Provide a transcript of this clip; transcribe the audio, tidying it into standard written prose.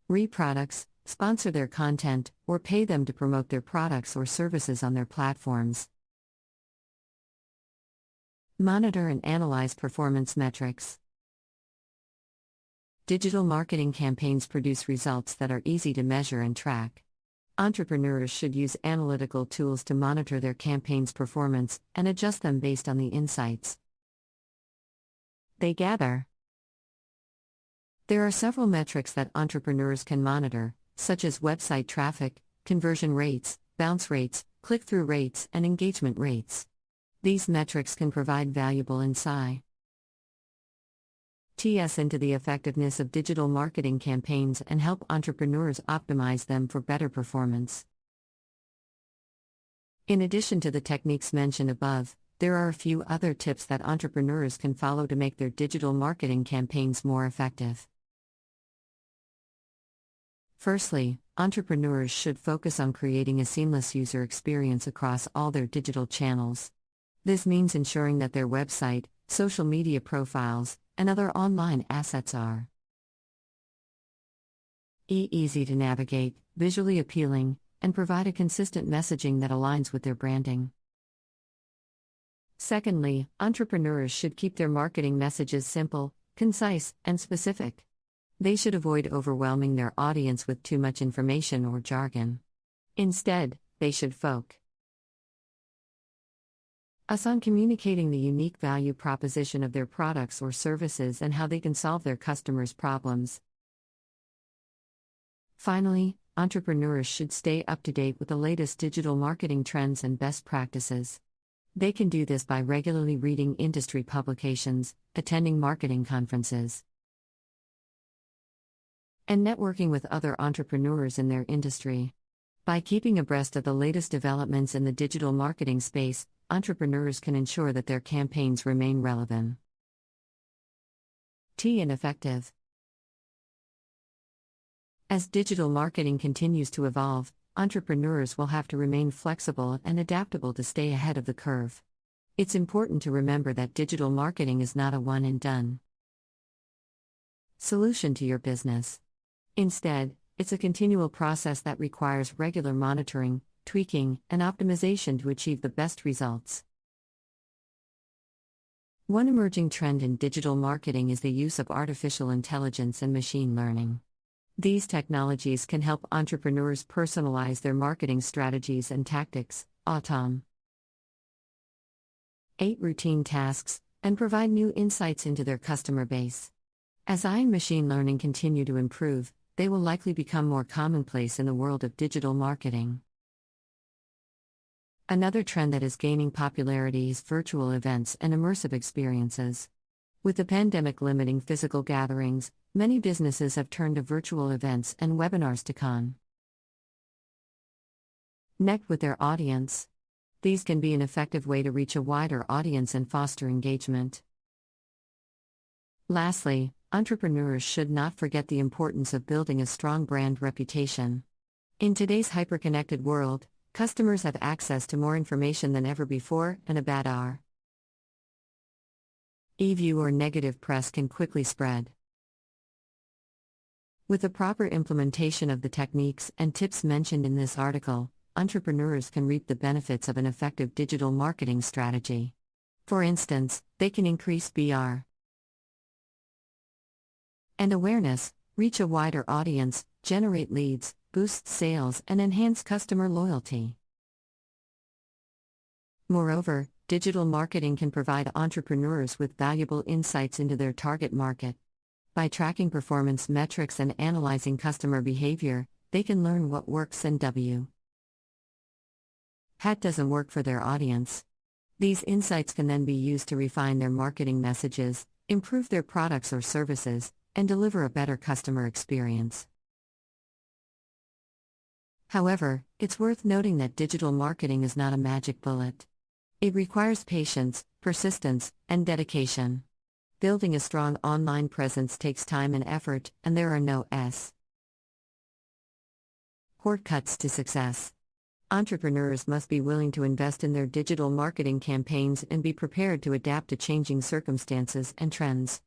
Products, sponsor their content, or pay them to promote their products or services on their platforms. Monitor and analyze performance metrics. Digital marketing campaigns produce results that are easy to measure and track. Entrepreneurs should use analytical tools to monitor their campaign's performance and adjust them based on the insights they gather. There are several metrics that entrepreneurs can monitor, such as website traffic, conversion rates, bounce rates, click-through rates, and engagement rates. These metrics can provide valuable insights into the effectiveness of digital marketing campaigns and help entrepreneurs optimize them for better performance. In addition to the techniques mentioned above, there are a few other tips that entrepreneurs can follow to make their digital marketing campaigns more effective. Firstly, entrepreneurs should focus on creating a seamless user experience across all their digital channels. This means ensuring that their website, social media profiles, and other online assets are easy to navigate, visually appealing, and provide a consistent messaging that aligns with their branding. Secondly, entrepreneurs should keep their marketing messages simple, concise, and specific. They should avoid overwhelming their audience with too much information or jargon. Instead, they should focus on communicating the unique value proposition of their products or services and how they can solve their customers' problems. Finally, entrepreneurs should stay up to date with the latest digital marketing trends and best practices. They can do this by regularly reading industry publications, attending marketing conferences, and networking with other entrepreneurs in their industry. By keeping abreast of the latest developments in the digital marketing space, entrepreneurs can ensure that their campaigns remain relevant and effective. As digital marketing continues to evolve, entrepreneurs will have to remain flexible and adaptable to stay ahead of the curve. It's important to remember that digital marketing is not a one-and-done solution to your business. Instead, it's a continual process that requires regular monitoring, tweaking, and optimization to achieve the best results. One emerging trend in digital marketing is the use of artificial intelligence and machine learning. These technologies can help entrepreneurs personalize their marketing strategies and tactics, automate routine tasks, and provide new insights into their customer base. As AI and machine learning continue to improve, they will likely become more commonplace in the world of digital marketing. Another trend that is gaining popularity is virtual events and immersive experiences. With the pandemic limiting physical gatherings, many businesses have turned to virtual events and webinars to connect with their audience. These can be an effective way to reach a wider audience and foster engagement. Lastly, entrepreneurs should not forget the importance of building a strong brand reputation. In today's hyper-connected world, customers have access to more information than ever before, and a bad review or negative press can quickly spread. With the proper implementation of the techniques and tips mentioned in this article, entrepreneurs can reap the benefits of an effective digital marketing strategy. For instance, they can increase BR and awareness, reach a wider audience, generate leads, boost sales, and enhance customer loyalty. Moreover, digital marketing can provide entrepreneurs with valuable insights into their target market. By tracking performance metrics and analyzing customer behavior, they can learn what works and what doesn't work for their audience. These insights can then be used to refine their marketing messages, improve their products or services, and deliver a better customer experience. However, it's worth noting that digital marketing is not a magic bullet. It requires patience, persistence, and dedication. Building a strong online presence takes time and effort, and there are no shortcuts to success. Entrepreneurs must be willing to invest in their digital marketing campaigns and be prepared to adapt to changing circumstances and trends.